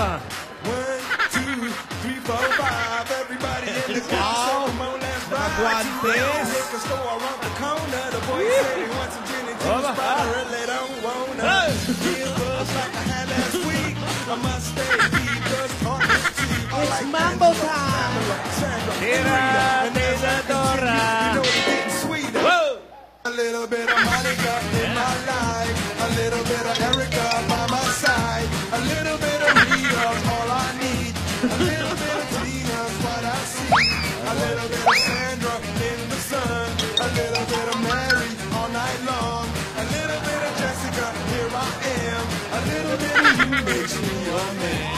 1, 2, 3, 4, 5. Everybody in the car, so come on, let's ride. Nakaguantes. Liquor store around the corner. The boys say they want some gin and juice, but I really don't wanna. Give us like I had last week. I must stay deep, just talking cheap. I It's like Mambo Angela, time. Pamela, Sandra, Tira, and there's Tita like the Dora. you know it's getting sweeter. Whoa! A little bit of Monica in my life, a little bit of Erica by my side, a little bit of Rita's all I need, a little bit of Tina's what I see, a little bit of Sandra in the sun, a little bit of Mary all night long, a little bit of Jessica, here I am, a little bit of you makes me your man.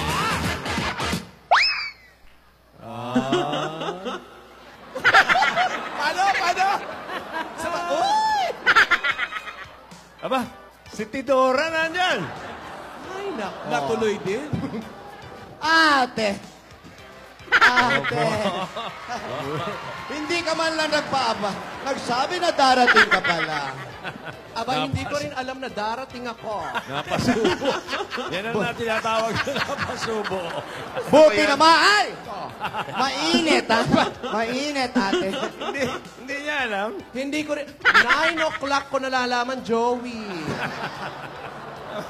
Paano? Uy! Aba, si Tidora nandyan. Ay, natuloy din. Ate! Hindi ka man lang nagpaaba. Nagsabi na darating ka pala. Aba, hindi ko rin alam na darating ako. Napasubo. Yan ang natin tinatawag na napasubo. Buti naman! Ay! Mainit, ha? Mainit, ate. Hindi niya alam. Hindi ko rin... 9 o'clock ko nalalaman, Joey.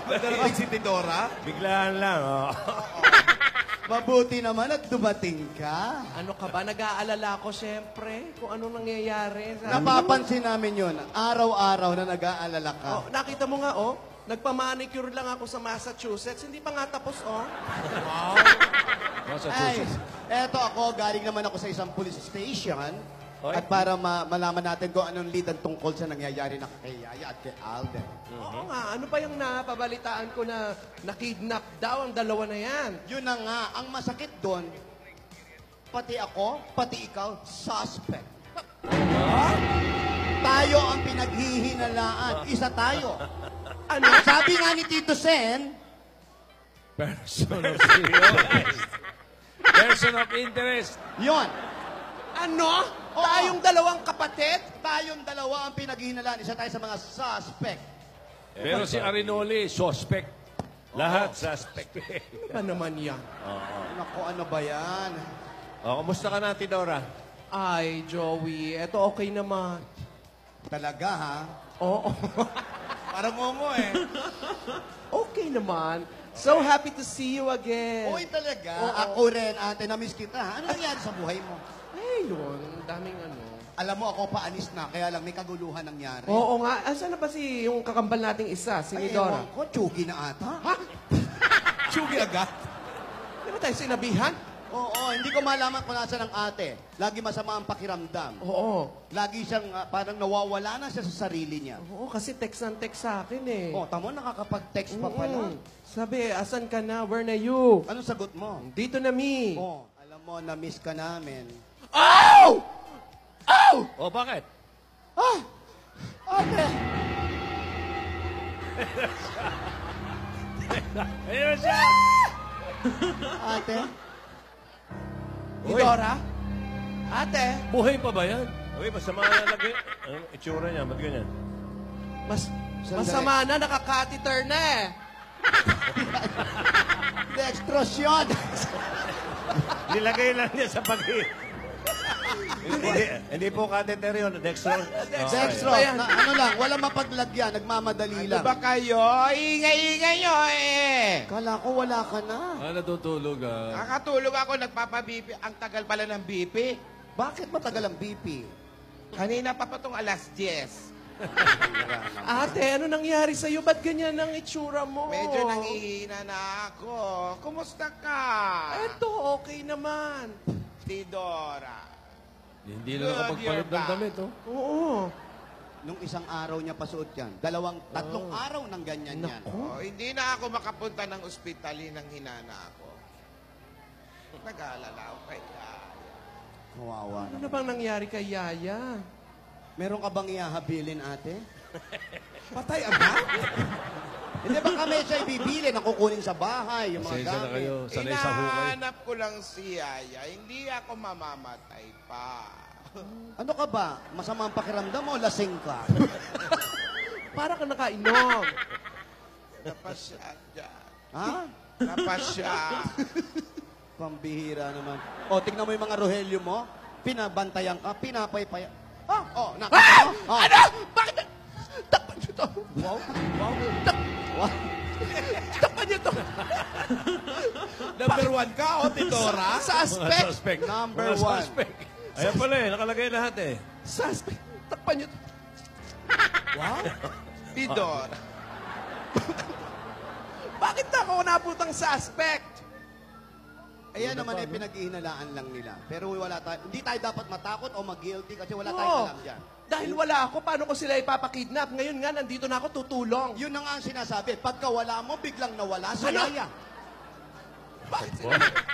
Darating si Tidora? Biglaan lang, oh. Mabuti naman at dumating ka. Ano ka ba? Nag-aalala ko, siyempre, kung anong nangyayari. Napapansin namin yun. Araw-araw na nag-aalala ka. Oh, nakita mo nga, nagpa-manicure lang ako sa Massachusetts. Hindi pa nga tapos, Ay, eto ako, galing naman ako sa isang police station. Oy. At para malaman natin kung anong lead ang tungkol sa nangyayari na kay Yaya at kay Alden. Oo nga, ano pa yung napabalitaan ko na nakidnap daw ang dalawa na yan? Yun na nga, ang masakit doon, pati ako, pati ikaw, suspect. Tayo ang pinaghihinalaan. Isa tayo. Ano? Sabi nga ni Tito Sen, Person of interest. Person of interest. yon. Ano? Oo. Tayong dalawang kapatid? Tayong dalawa ang pinaghihinalaan. Isa tayo sa mga suspect. Pero si Arinoli, suspect. Lahat suspect. Ano ba naman yan? Naku, ano ba yan? Oh, kumusta ka na, Tidora? Ay, Joey, eto okay naman. Talaga, ha? Oo. Parang momo eh. Okay naman. So happy to see you again. Uy, talaga. Oo. Ako rin, ate, na-miss kita. Ha? Ano nangyari sa buhay mo? Ay, yun. Ang daming ano. Alam mo, ako paalis na, kaya lang may kaguluhan nangyari. Oo nga. Asan na ba yung kakambal nating isa, si Ay, Nidora? ewan ko, tsugi na ata. Ha? Tsugi agad? Di ba tayo sinabihan? Oo, hindi ko malaman kung nasa ng ate. Lagi masama ang pakiramdam. Oo. Lagi siyang parang nawawala na siya sa sarili niya. Oo, kasi text ng text sa akin eh. Oh, tamo, nakakapag-text pa pala. Sabi, asan ka na? Where na you? Anong sagot mo? Dito na mi. Oh, alam mo, na-miss ka namin. Oh! Oh! Oh, bakit? Ah! Ate! Ayun siya! Ate? Nidora? Ate? Buhay pa ba yan? Uy, masama na lagi. Ano, itsura niya, ba't ganyan? Masama na, nakakatheter na eh. Dextrosyon! Nilagay lang niya sa hindi po catheter yun. Dextro. Dextro, ano lang, walang mapaglagyan, nagmamadali lang. Ano ba kayo? Ingay-ingay nyo eh! Kala ko wala ka na. Natutulog ah. Nakatulog ako, nagpapabipi. Ang tagal pala ng BP. Bakit matagal ang BP? Kanina pa pa itong alas 10. Ate, ano nangyari sa'yo? Ba't ganyan ang itsura mo? Medyo nangihina na ako. Kumusta ka? Eto, okay naman. Tidora. Hindi na nakapagpalit ng damit, oh. Oo. Nung isang araw niya pasuot yan. Tatlong araw ng ganyan yan. Oh, hindi na ako makapunta ng ospital nang hinana ako. Nag-aalala ako kay Yaya. Kawawa Ano naman. bang nangyari kay Yaya? Meron ka bang ihahabilin, ate? Patay agad? Hindi ba kami siya ibibili na kukunin sa bahay, yung mga Pasensya na gamit? kayo. Sanay sa hukay. Hinahanap ko lang si Yaya. Hindi ako mamamatay pa. Ano ka ba? Masama ang pakiramdam mo, lasing ka. Para ka nakainom. Napasya dyan. Ha? Napasya. Pambihira naman. O, tignan mo yung mga Rogelio mo. Pinabantayan ka, pinapaypaya. Nakita mo? Oh. Ano? Bakit? Takpan niyo to. Wow. Wow. Takpan niyo to. Number 1 ka, o, Tidora? Suspect. Suspect. Number Mga 1. suspect. Ayan pala eh, nakalagay lahat eh. Suspect. Takpan niyo to. Wow. Tidor. Bakit na ako naputang suspect? Ayan naman yung pinag-ihinalaan lang nila. Pero hindi tayo dapat matakot o mag-guilty kasi wala Oo. tayong alam dyan. Dahil wala ako, paano ko sila ipapakidnap? Ngayon nga, nandito na ako tutulong. Yun na nga ang sinasabi. Pagka wala mo, biglang nawala sa Ano? yaya.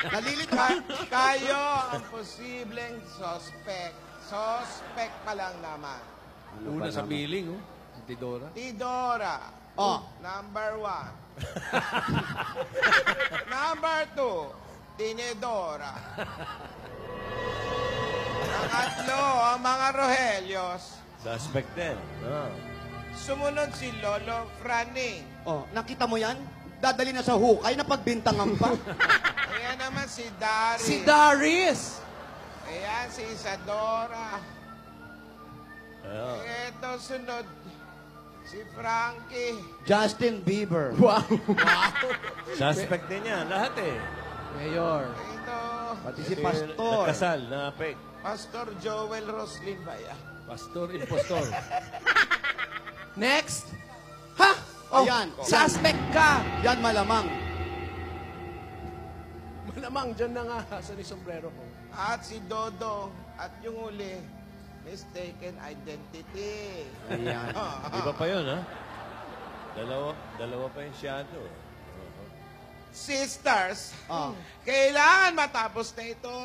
Nalilito Kayo ang posibleng suspect. Suspect pa lang naman. Una sa billing, oh. Si Tidora. Tidora. Oh. Number 1. Number 2, Tinedora. Pangatlo, ang mga Rohelios. Suspect din. Ah. Sumunod si Lolo Franing. Oh, nakita mo yan? Dadali na sa hukay na pagbintangan pa. Ayan naman si Dari. Si Darius. Ayan si Isadora. Ayan. Ito sunod, si Frankie. Justin Bieber. Wow. Suspect din yan. Lahat eh. Mayor. Ito, Pati si Ito yung Pastor. Nagkasal na fake. Pastor Joel Roslin Baya. Pastor, impostor. Next. Ha? Oh, Ayan. Suspect ka. Yan malamang. Malamang dyan na nga sa ni sombrero ko. At si Dodo. At yung uli, mistaken identity. Ayan. Iba pa yun, ha? Dalawa pa yung shadow. Sisters, Ah. kailangan matapos na ito.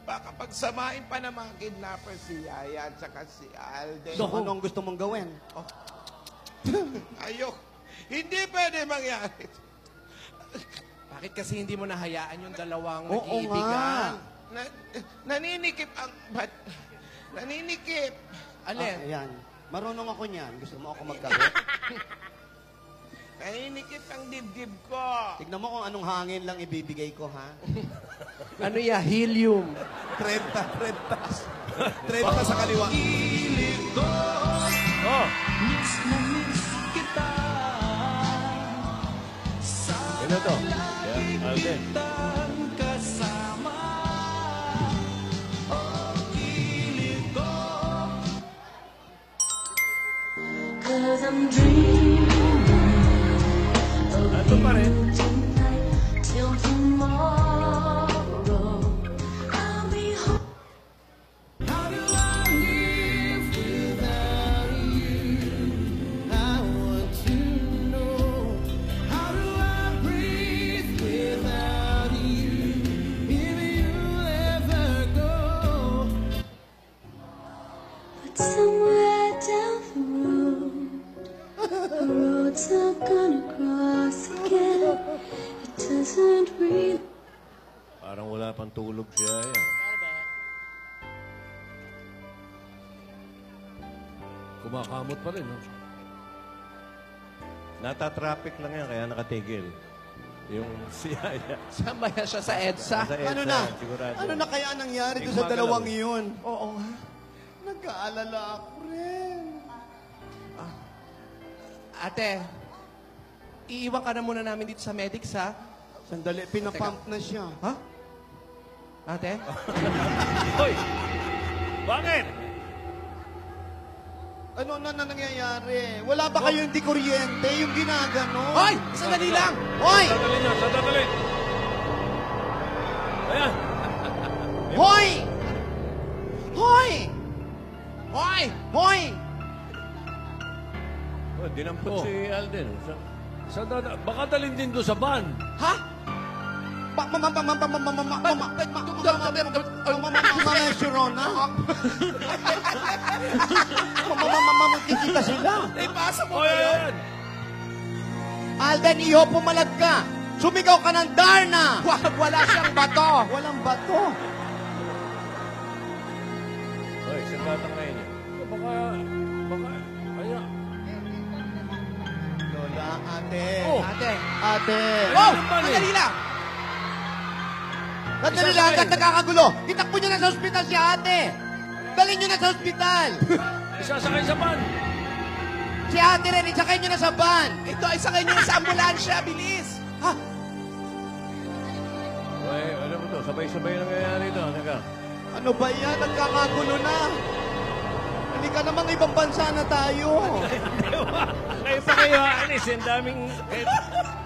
Baka pagsamahin pa ng mga kidnapper si Yaya at saka si Alden. So, anong gusto mong gawin? Ayok. Hindi pwede mangyari. Bakit kasi hindi mo nahayaan yung dalawang Oo nag-iibigan? nga. Naninikip ang... Naninikip. Alin? Ayan. Marunong ako niyan. Gusto mo ako magkabit? Naninikip ang dibdib ko. Tignan mo kung anong hangin lang ibibigay ko, ha? Ano ya? Helium. 30 sa kaliwa. Oh! Ano to? Yeah, Alden. Cause I'm dreaming Ando pa rin. tonight till tomorrow. I'll be home. But somewhere down the road, the road's not gonna cross again. It doesn't really. Parang wala pang tulog siya. Yan. Kumakamot pa rin, no? Nata-traffic lang yan, kaya nakatigil. Yung siyaya. Samaya siya sa EDSA. Sa EDSA, Ano na? sigurado. Ano na kaya nangyari doon Hindi sa dalawang gumagalaw. yun? Oo nga. Nag-aalala ako rin. Ate, iiwan ka na muna namin dito sa medics, ha? Sandali, pinapump na siya. Ha? Ate? Hoy! Bakit? Ano na nangyayari? Wala ba kayong di kuryente? Yung ginagano? Hoy! Sandali lang! Hoy! Sadali na, sadali. Ayan. Hoy! Hoy! Hoy! Hoy! Oh, dinampot Oh. si Alden. Baka dalhin din doon sa van. Ha? Magkikita sila. Ipasa mo Hoy, ba yun? ayan. Alden, iyo, pumalag ka. Sumigaw ka ng Darna. Wala siyang bato. Walang bato. Hoy, saan batang ngayon yun? Baka, ayan. Ate. Oh. Ate. Ate. Oh! Ano ba ni? Sandali lang! Sandali lang, hanggang nagkakagulo. Itakbo niyo na sa ospital si ate. Dalhin niyo na sa ospital. Isasakay sa van. Si ate rin, isakay niyo na sa van. Ito, isakay niyo sa ambulansya. Bilis! Ha? Uy, ano mo to? Sabay-sabay na nangyayari ito. Teka. Ano ba yan? Nagkakagulo na. Halika namang ibang bansa na tayo. Kayo pa kayo, Anis. Ang daming...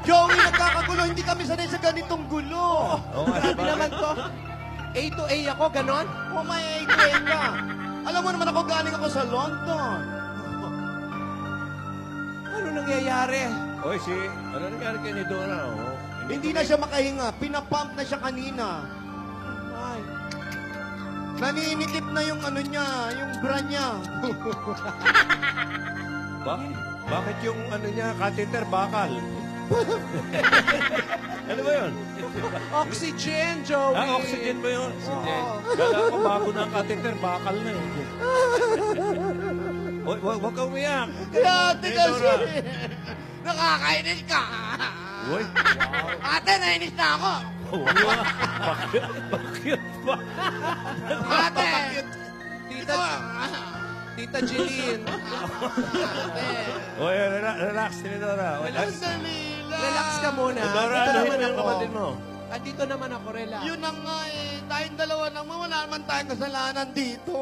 Joey, nagkakagulo. Hindi kami sanay sa ganitong gulo. Oo nga, Grabe bakit? naman to. A to A ako, ganon? Oh, may ATM ka. Alam mo naman ako galing ako sa London. Ano nangyayari? Uy, ano nangyari kay ni Dora? Oh? Hindi na siya makahinga. Pinapump na siya kanina. Ay. Naninikip na yung ano niya, yung bra niya. Bakit yung ano niya, catheter, bakal? Ano ba yun? Oxygen, Joey! Ah, oxygen ba yun? Kala ko bago na ang catheter, bakal na yun. Huwag ka umiyak. Kaya ate Hey, kasi. Dora. Nakakainis ka. Uy, Ate, nainis na ako. bakit ba? Ate. Tita, Tita Jeline. Uy, relax, Tinidora. Sandali lang. Relax ka muna. Dora, Dito ano naman yung ako. kapatid mo? Andito naman ako, relax. Yun na nga eh. Tayong dalawa naman. Wala naman tayong kasalanan dito.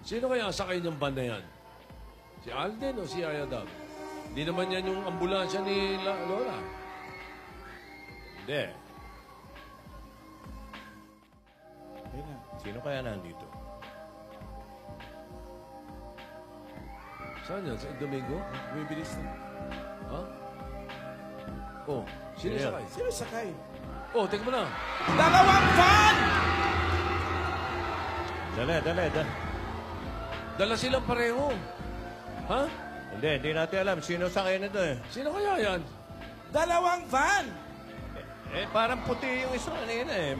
Sino kaya ang sakay niyang van na yan? Si Alden o si Ayadab? Hindi naman yan yung ambulansya ni Lola. Hindi. Sino kaya nandito? Saan yan? Sa Domingo? Bumibilis na. Ha? Oh, sino Sino yan? sakay? Sino sakay? Oh, tingnan mo na. Dalawang van! Dali. Dala silang pareho. Ha? Hindi natin alam. Sino sakay nito eh? Sino kaya yan? Dalawang van! Parang puti yung isa kanina eh.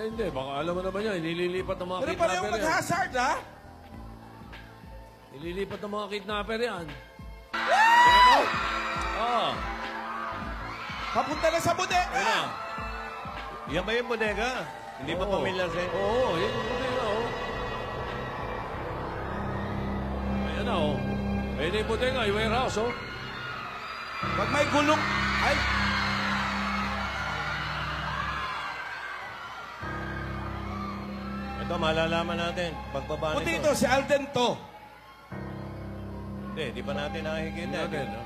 Hindi. Baka alam mo naman yan. Nililipat ng mga Pero pareho kidnapper yan. mag-hazard, ha? Nililipat ng mga kidnapper yan. Ah, Papunta na sa ayun bodega! na. Yan ba yung bodega? Hindi pa Oo. pamilyar sa'yo? Oo, yun yung bodega, oh. Ayan na, oh. Ayan na yung bodega, yung warehouse, oh. Pag may gulong... Ay! Ito, malalaman natin. Pagbaba Puti nito. ito, si Alden to. Hindi, di pa natin nakikita. Natin, no?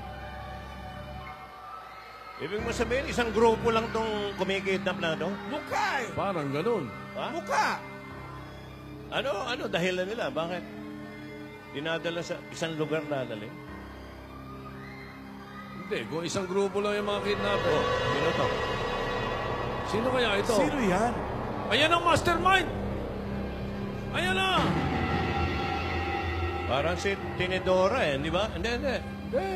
Ibig mo sabihin, isang grupo lang tong kumikidnap na to? Mukha eh! Parang ganun. Ha? Mukha! Ano dahilan nila? Bakit? Dinadala sa isang lugar dadali? Hindi, kung isang grupo lang yung mga kidnapper. Sino to? Sino kaya ito? Sino yan? Ayan ang mastermind! Ayan na! Parang si Tinidora eh, di ba? Hindi. Hindi.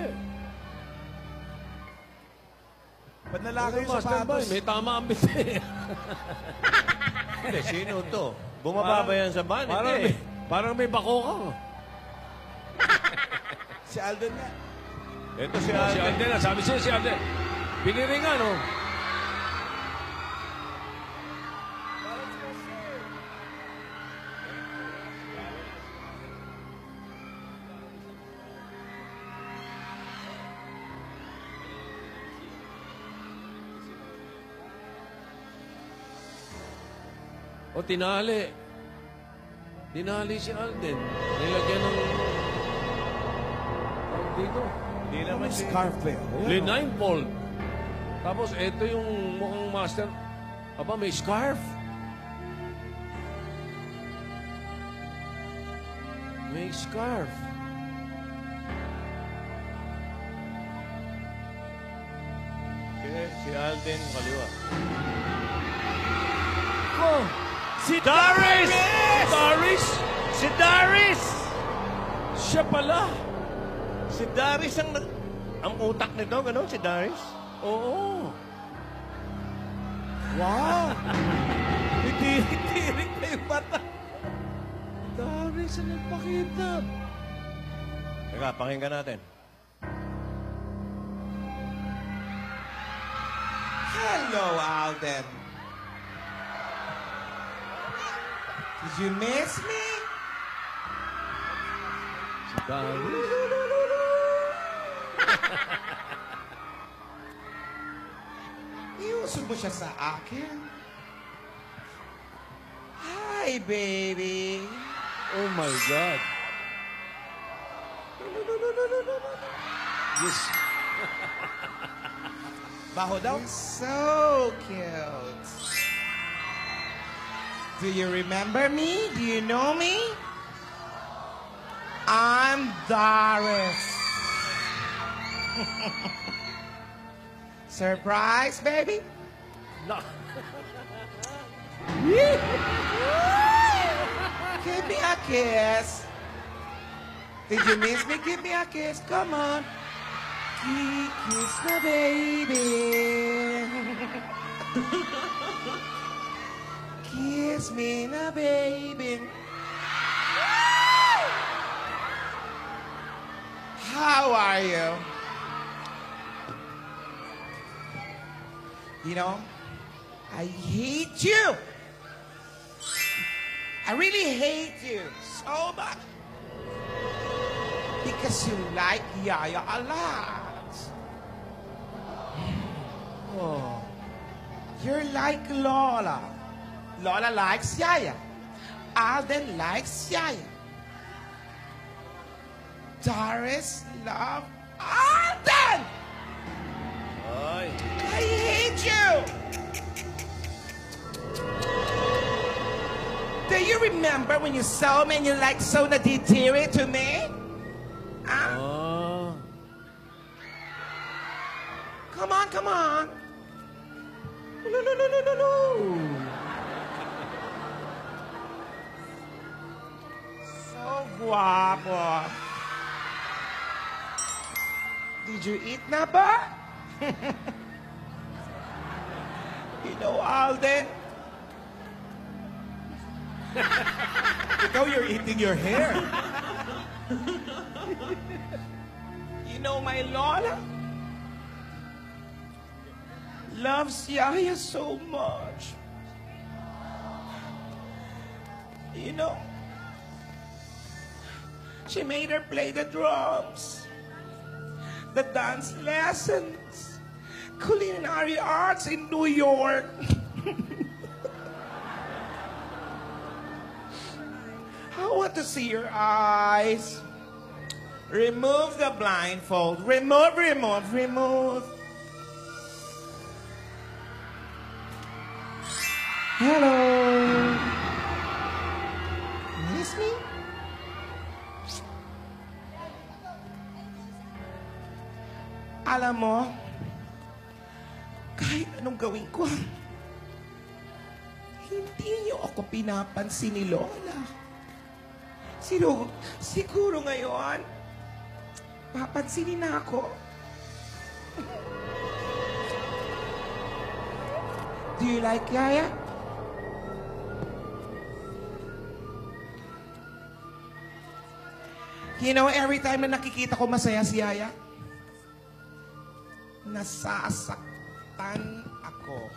Ba't nalaki Ano yung sapatos? mastermind? May tama ang biti. Hindi, sino to? Bumaba ba yan sa van? Hindi. Parang may bako ka. Si Alden nga. Ito si Si Alden. Alden na, sabi siya si Alden. Piniringan, oh. O tinali. Tinali si Alden. Nilagyan ng... Dito. Hindi naman si... Scarf eh. Blindfold. Tapos ito yung mukhang master. Aba, may scarf. May scarf. Si Alden, kaliwa. Oh! Si Darius! Darius! Si Darius! Siya pala! Si Darius ang utak nito, gano'n? Si Darius? Oo! Wow! Tirik na yung mata. Darius ang nagpakita. Teka, pakinggan natin. Hello, Alden. Did you miss me? Si Darius. Iusog mo siya sa akin. Hi, baby. Oh my God. Yes. Baho daw? So cute. Do you remember me? Do you know me? I'm Doris. Surprise, baby? No. Give me a kiss. Did you miss me? Give me a kiss. Come on. Kiss the baby. Kiss me, na baby. How are you? You know, I hate you. I really hate you so much. Because you like Yaya a lot. Oh. You're like Lola. Lola likes Yaya. Alden likes Yaya. Doris loves Alden! Ay. I hate you! Do you remember when you saw me and you like so naditiri to me? Huh? Ah. Come on, come on. No, no, no, no, no, no. So guapo. Did you eat na ba? You know, Alden. Ikaw, you're eating your hair. You know, my Lola loves Yaya so much. You know, she made her play the drums, the dance lessons, culinary arts in New York. I want to see your eyes. Remove the blindfold. Remove, remove, remove. Hello. Miss me? Alam mo, kahit anong gawin ko, hindi niyo ako pinapansin ni Lola. Siguro ngayon, papansinin na ako. Do you like Yaya? You know, every time na nakikita ko masaya si Yaya, nasasaktan ako.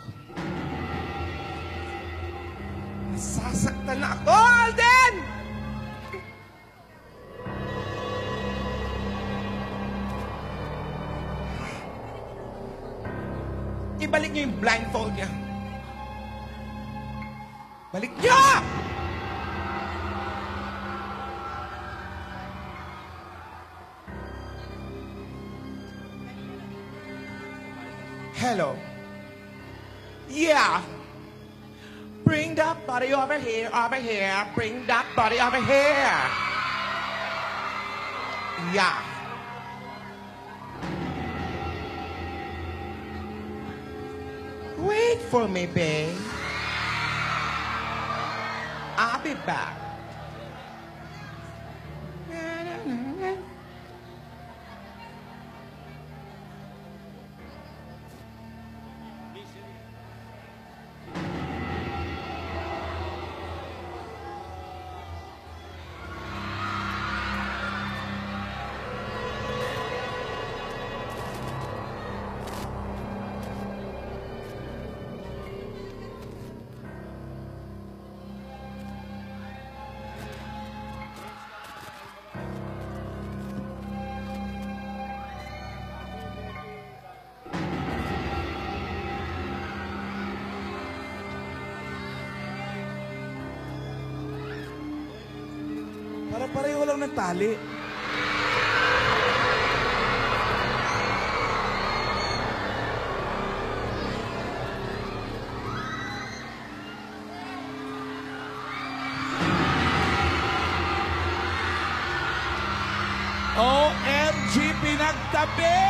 Nasasaktan ako, Alden! Ibalik niyo yung blindfold niya. Balik niyo! Hello. Yeah. Bring that body over here, over here. Bring that body over here. Yeah. Wait for me, babe. I'll be back. Para pareho lang ng tali. OMG, pinagtabi!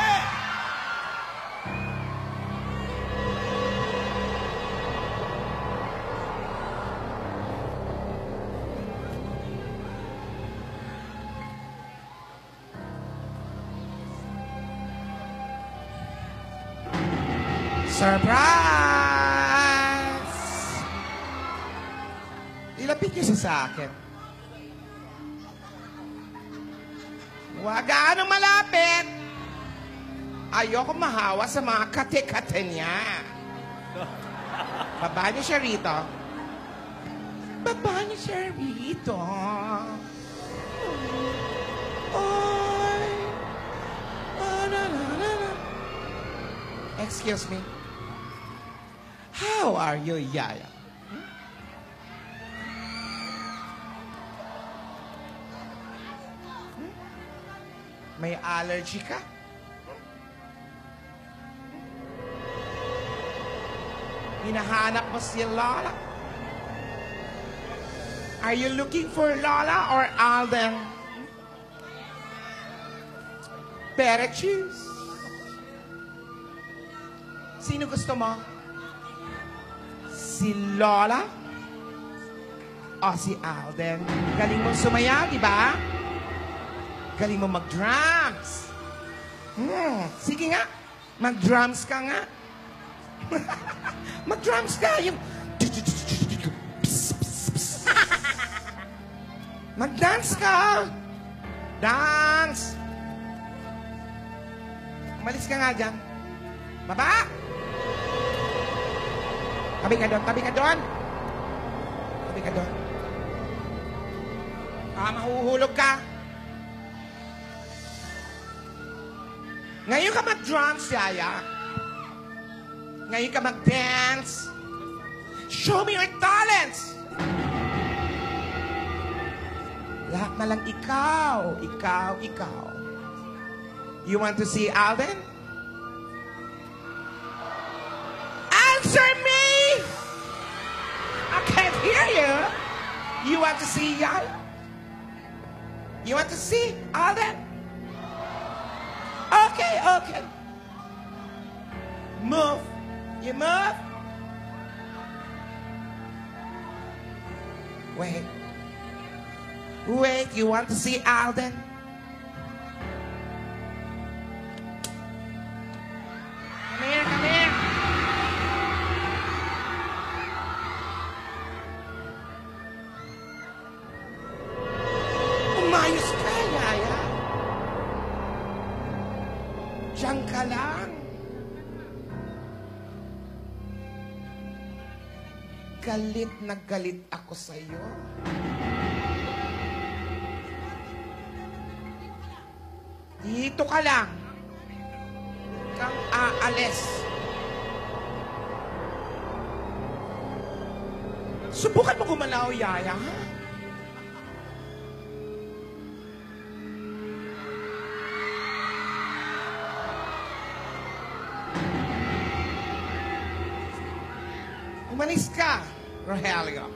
Surprise! Ilapit niyo sa akin. Huwag gaano malapit. Ayoko mahawa sa mga kate-kate niya. Baba niyo siya rito. Baba niyo siya rito. Oy. Oh, na, na, na, na. Excuse me. How are you, Yaya? May allergy ka? Hinahanap mo si Lola? Are you looking for Lola or Alden? Better choose. Sino gusto mo? Si Lola? O si Alden? Galing mong sumayaw, di ba? Galing mo mag-drums. Sige nga. Mag-drums ka nga. Mag-drums ka. Yung... Mag-dance ka. Dance. Umalis ka nga dyan. Baba. Tabi ka doon. Tabi ka doon. Tabi ka doon. Mahuhulog ka. Ngayon ka mag-drums, Yaya. Ngayon ka mag-dance. Show me your talents. Lahat na lang ikaw. Ikaw, ikaw. You want to see Alden? Answer me! I can't hear you. You want to see Yaya? You want to see Alden? Okay, okay. Move. You move. Wait. Wait, you want to see Alden? Come here, come here. Umayos ka, Yaya. Diyan ka lang. Galit na galit ako sa'yo. Dito ka lang. Kang aalis. Subukan mo gumalaw, Yaya. Umalis ka, Rogelio.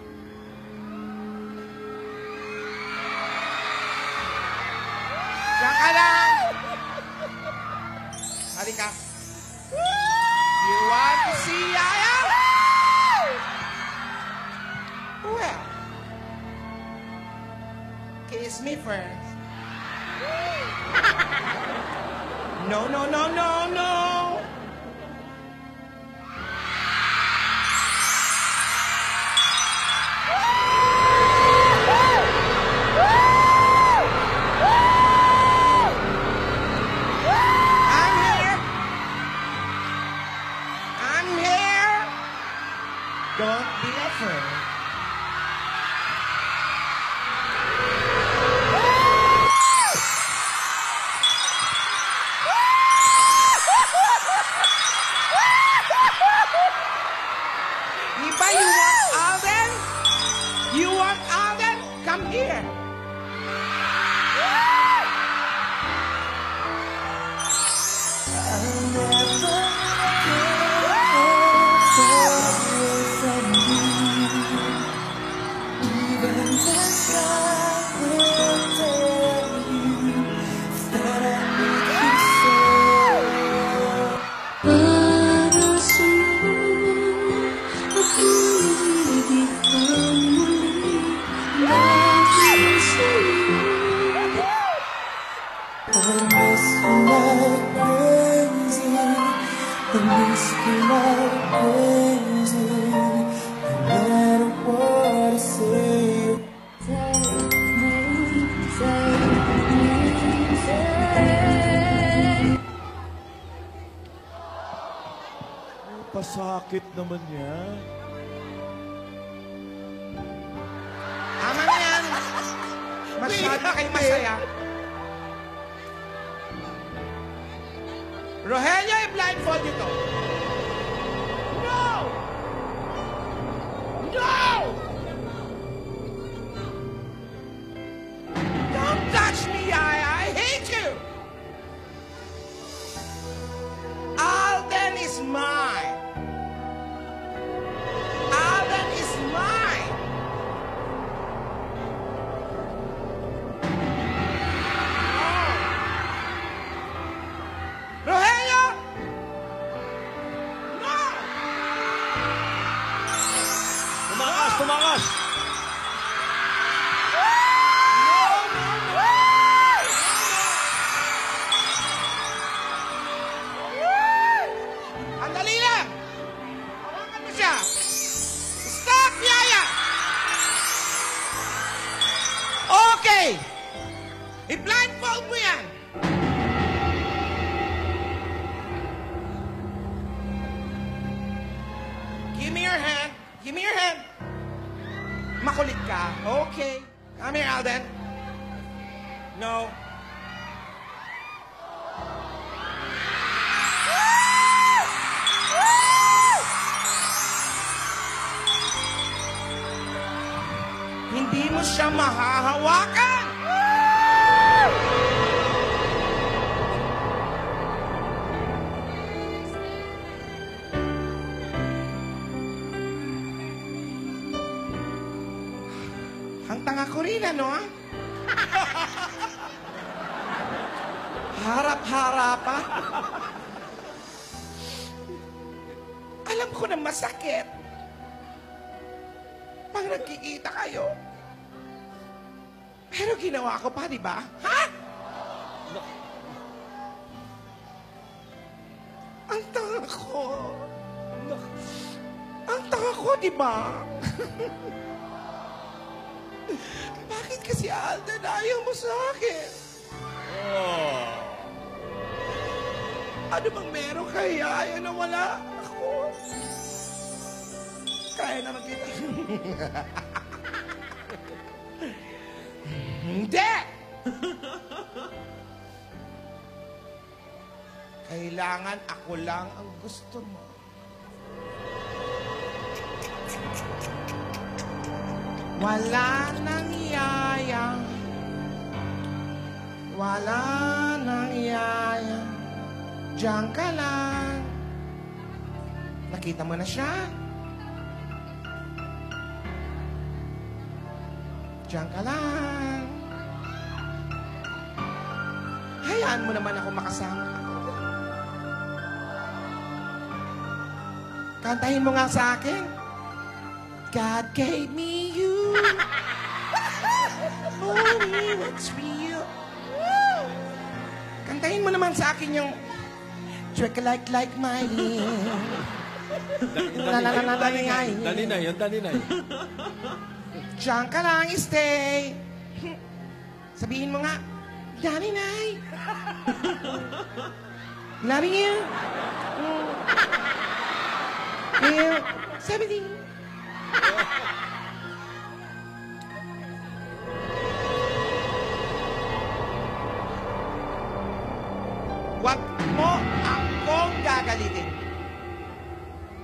Diyan ka lang. Halika. You want to see Yaya? Well, kiss me first. No, no, no, no, no. Don't be afraid. Iba, you want Alden? You want Alden? Come here. Masyado na kayo masaya. Rogelio, i-blindfold nyo to. No! No! Don't touch me, Yaya. I hate you. Alden is mine. Alden is mine. Rogelio! No! Tumakas, tumakas! Ang dali lang! Hawakan mo siya! Stop, Yaya! Okay! I-blindfold mo yan! Give me your hand. Give me your hand. Makulit ka. Okay. Come here, Alden. No. Hindi mo siya mahahawakan. Ang tanga ko rin, ano? Harap-harapan. Alam ko na masakit. Pag nagkikita kayo. Pero ginawa ko pa, di ba? Ha? Ang tanga ko. Ang tanga ko, di ba? Bakit kasi, Alden, ayaw mo sa akin? Oh. Ano bang meron kay Yaya na wala ako? Kaya naman kita. Hindi! Kailangan ako lang ang gusto mo. Wala nang Yaya. Wala nang Yaya. Diyan ka lang. Nakita mo na siya? Diyan ka lang. Hayaan mo naman ako makasama. Kantahin mo nga sa akin. God gave me you. Only what's real. Kantahin mo naman sa akin yung Trick like mine. Daninay, yung daninay. Diyan ka lang, stay. Sabihin mo nga, Daninay. Love you. Yeah. 17. Huwag mo akong gagalitin.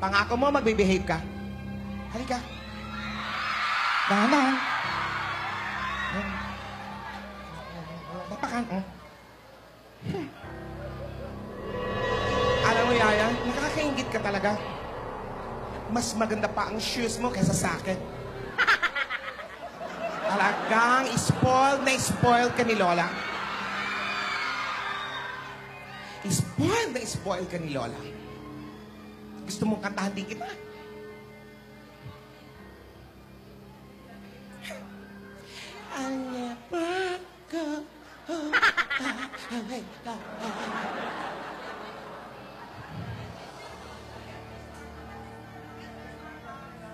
Pangako mo, magbe-behave ka. Halika. Dahan-dahan. Tapakan. Alam mo, Yaya, nakakaingit ka talaga. Mas maganda pa ang shoes mo kaysa sa akin. Talagang spoil ka ni Lola. Spoil ka ni Lola. Gusto mong kantahan din kita? I'll never go away.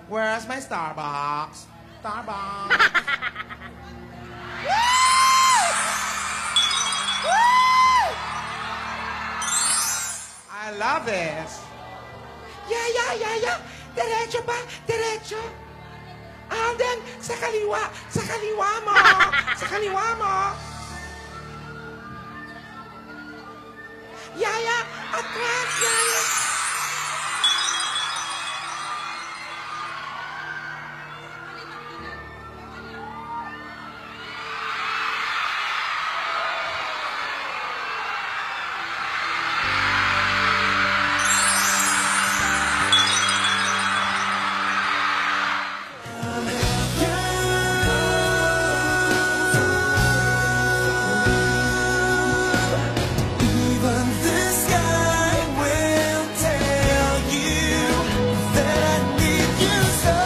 Where's my Starbucks? Starbucks. I love this. Yeah. Diretso pa. Diretso. Alden, Sa kaliwa! Sa kaliwa mo! Sa kaliwa mo! Yaya! Atras! Yaya! Even the sky will tell you that I need you so.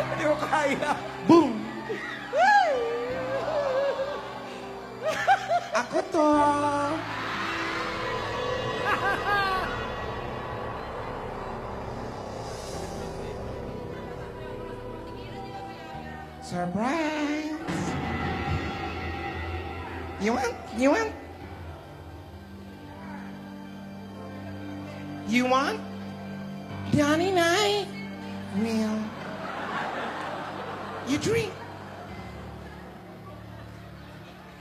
Hindi ko kaya. Boom! Ako to! Surprise! You want? You want? You want? Johnny night? Well, you drink.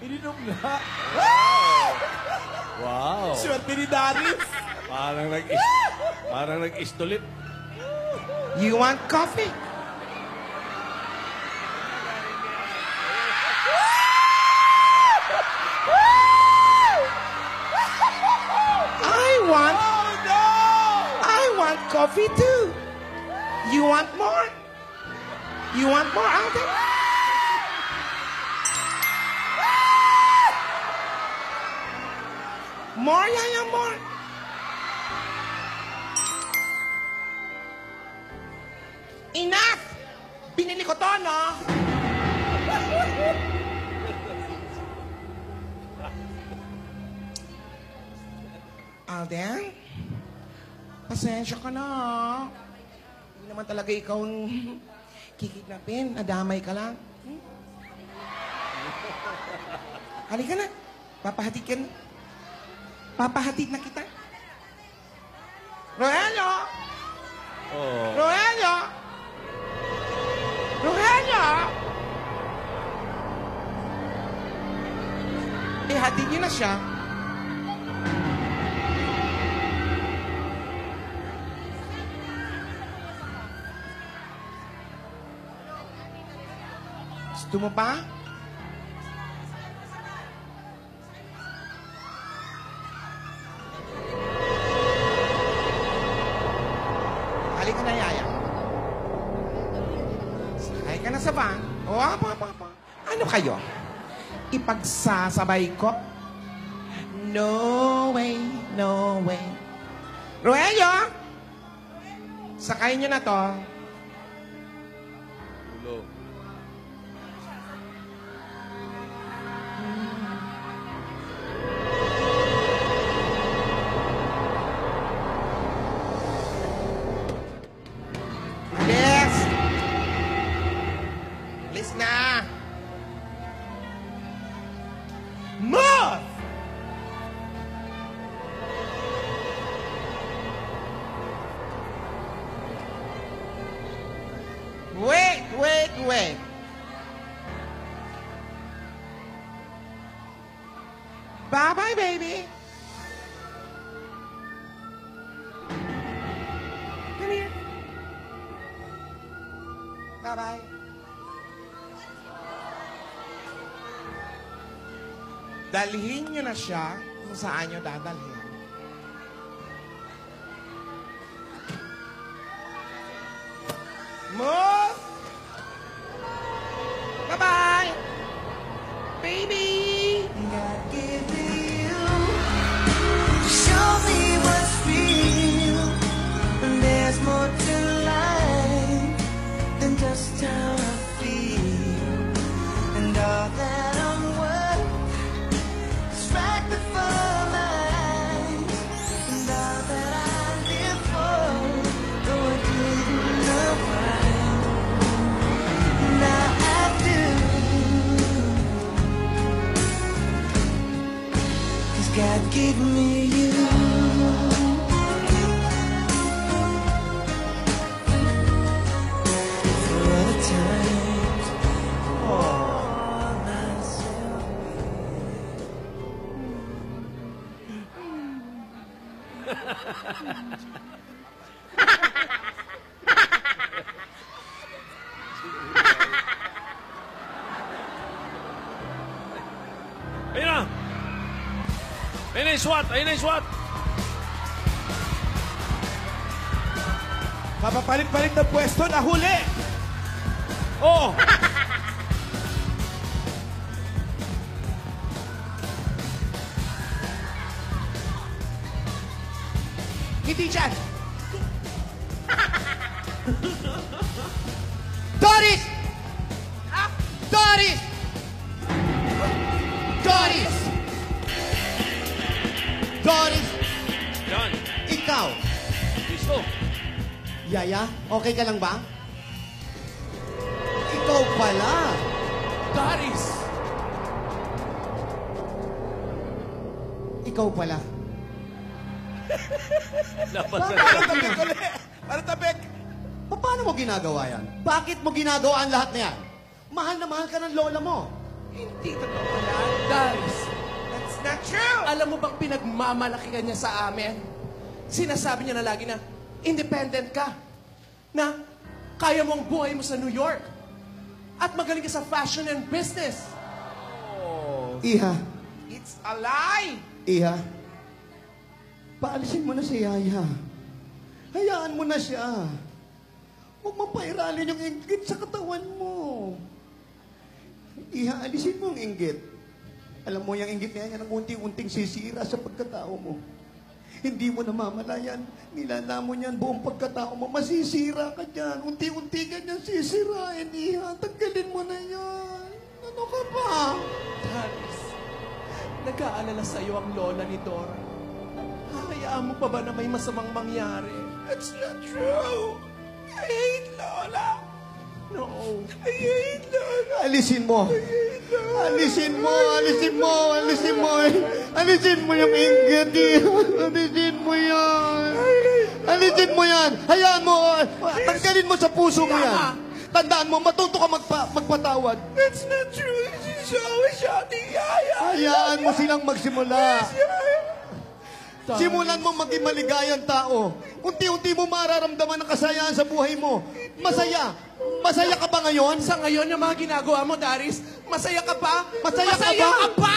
Ininom na. Wow. Swerte ni Darius. Parang nag-istolit. You want coffee? I want coffee too. You want more? You want more, Alden? More, Yaya, more. Enough! Binili ko to, no? Alden, pasensya ka na. Hindi naman talaga ikaw ang kikidnapin. Nadamay ka lang. Halika na. Papahatid ka na. Papahatid na kita. Rogelio! Oh. Rogelio! Rogelio! Ihatid niyo na siya. Gusto mo pa? Halika na, Yaya. Sakay ka na sa van. O, apa. Ano kayo? Ipagsasabay ko? No way, no way. Rogelio! Sakay niyo na to. Ulo. Alis! Alis na! Move! Wait. Bye-bye, baby. Come here. Bye-bye. Dalhin niyo na siya kung saan niyo dadalhin. Move! Bye-bye! Baby! God give you to show me what's real. And there's more to life than just how I feel. And all that I'm worth is right before my eyes. And all that I live for, though I didn't know why. Now I do. God gave me you. For all the times, all myself. Ayun na! Ayun na yung SWAT! Ayun na yung SWAT! Papapalit-palit ng pwesto, nahuli! Oh! Hindi dyan! Doris! Ah! Doris! Doris! Doris! Yan! Ikaw, Listo! Yaya, okay ka lang ba? Ikaw pala. Doris! Ikaw pala. Napasa Para tabik ulit! Para tabik! Paano mo ginagawa yan? Bakit mo ginagawa ang lahat na yan? Mahal na mahal ka ng lola mo. Hindi totoo pala, Doris. That's not true! Alam mo bang pinagmamalaki ka niya sa amin? Sinasabi niya na lagi na, independent ka. Na kaya mo ang buhay mo sa New York. At magaling ka sa fashion and business. Iha, It's a lie! Iha, paalisin mo na si Yaya. Hayaan mo na siya. Huwag mapairalin yung inggit sa katawan mo. Iha, alisin mo ang inggit. Alam mo, yung inggit na yan ang unti-unting sisira sa pagkatao mo. Hindi mo namamalayan. Nilalamon yan buong pagkatao mo. Masisira ka dyan. Unti-unti ka dyan sisirain, Iha. Tanggalin mo na yan. Ano ka ba? Doris, nag-aalala sa'yo ang lola ni Dora. Hayaan mo pa ba na may masamang mangyari? That's not true! I hate Lola! No, I hate Lola! Alisin mo. Alisin mo, alisin mo, alisin mo. Alisin mo yung inggit, Iha. Alisin mo yan. Alisin mo yan. Hayaan mo. Tanggalin mo sa puso mo yan. Tandaan mo, matuto ka magpatawad. That's not true! She's always shouting, Yaya! Hayaan mo silang magsimula. Simulan mo maging maligayang tao. Unti-unti mo mararamdaman ang kasayaan sa buhay mo. Masaya. Masaya ka ba ngayon? Sa ngayon, yung mga ginagawa mo, Daris, masaya ka pa? Masaya ka ba? ka pa?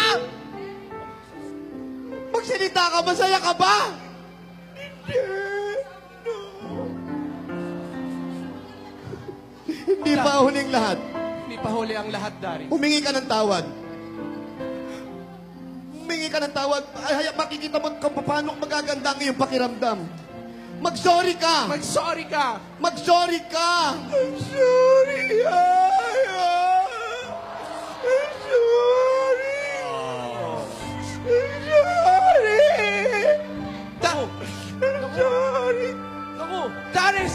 Magsalita ka, masaya ka ba? Hindi pa huling lahat. Hindi pa huli ang lahat, Daris. Humingi ka ng tawad. Humingi ka ng tawad. Ay, makikita mo kung paano magaganda ang iyong pakiramdam. Mag-sorry ka! Mag-sorry ka! Mag-sorry ka! I'm sorry, Yaya! I'm sorry! I'm sorry! I'm sorry! Naku! Daris!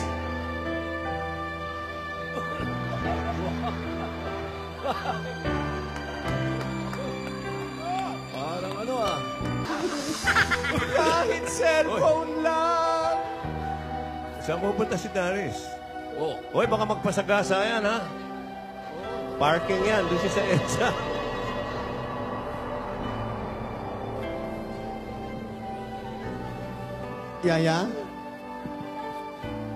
Parang ano ah. Kahit cellphone lang! Saan pupunta si Daris? Oh. Hoy, baka magpasagasa yan, ha? Parking yan, doon siya sa EDSA. Yaya?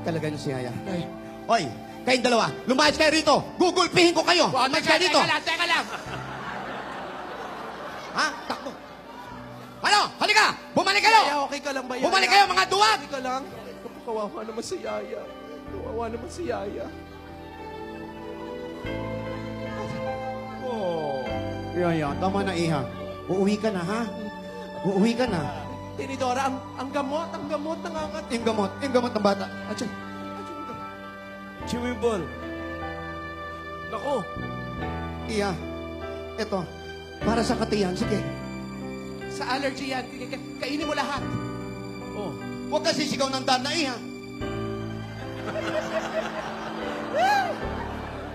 Talaga niyo si Yaya. Ay. Hoy, kayong dalawa, lumayas kayo rito. Gugulpihin ko kayo. Lumayas kayo dito. Teka lang! Ha? Takbo. Ano? Halika! Bumalik kayo! Yaya, okay ka lang ba, Yaya? Bumalik kayo, mga duwag! Okay ka lang? Kawawa naman si Yaya. Kawawa naman si Yaya. Oh. Yaya, tama na, Iha. Uuwi ka na, ha? Uuwi ka na. Tinidora, ang gamot nangangat. Yung gamot ng bata. Atyan. Chewable. Naku! Iha, eto, para sa katiyan, sige. Sa allergy yan, kainin mo lahat. Oh. Huwag ka sisigaw ng dana, Iha.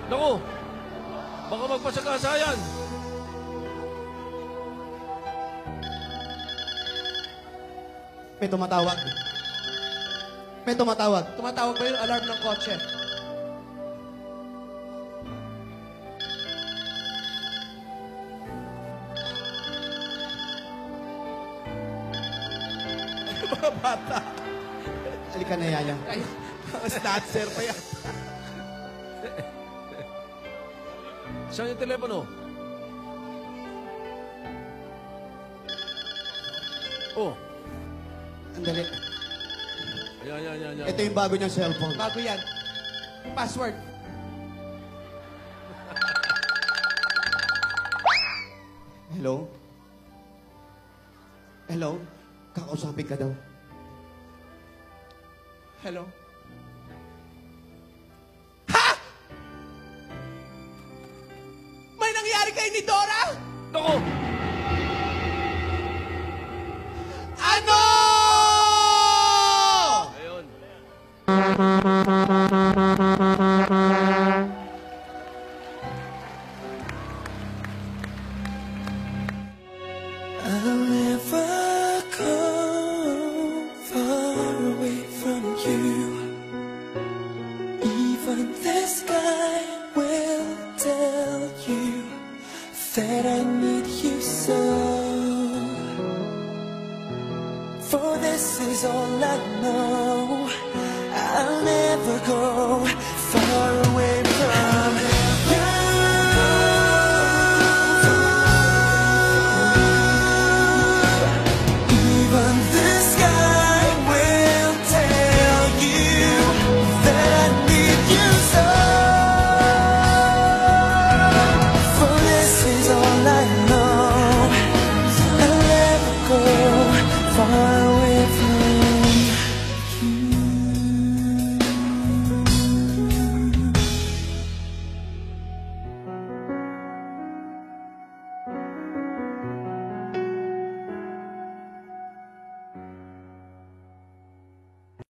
Naku! Baka magpasagasa yan. May tumatawag. May tumatawag. Tumatawag ba yung alarm ng kotse? Mga bata. Halika na, Yaya. Ay, mga snatcher pa yan. Saan yung telepono? Oh, Andali. yan. Ito yung bago niyang cellphone. Bago yan. Password. Hello? Hello? Kakausapin ka daw. Hello? May nangyari kay ni Dora? Nako! Ano? Ayun. I'll never go far away from you. Even the sky will tell you that I need you so. For this is all I know. I'll never go